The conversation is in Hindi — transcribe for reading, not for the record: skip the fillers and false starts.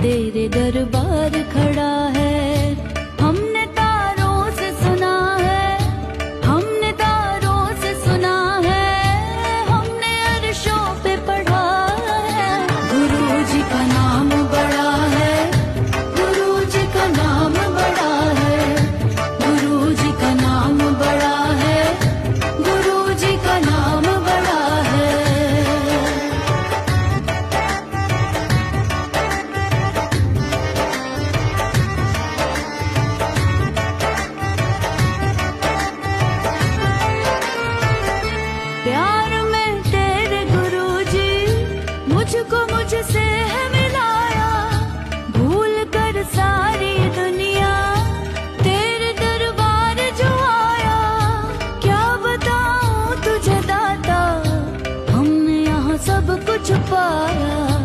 तेरे दरबार खड़ा है। हमने तारों से सुना है, हमने तारों से सुना है, हमने अर्शों पे पढ़ा है। गुरु जी का नाम बड़ा है, गुरु जी का नाम बड़ा है, गुरु जी का नाम बड़ा है, गुरु जी का नाम बड़ा है। प्यार में तेरे गुरुजी मुझको मुझसे है मिलाया। भूल कर सारी दुनिया तेरे दरबार जो आया। क्या बताऊं तुझे दाता, हमने यहाँ सब कुछ पाया।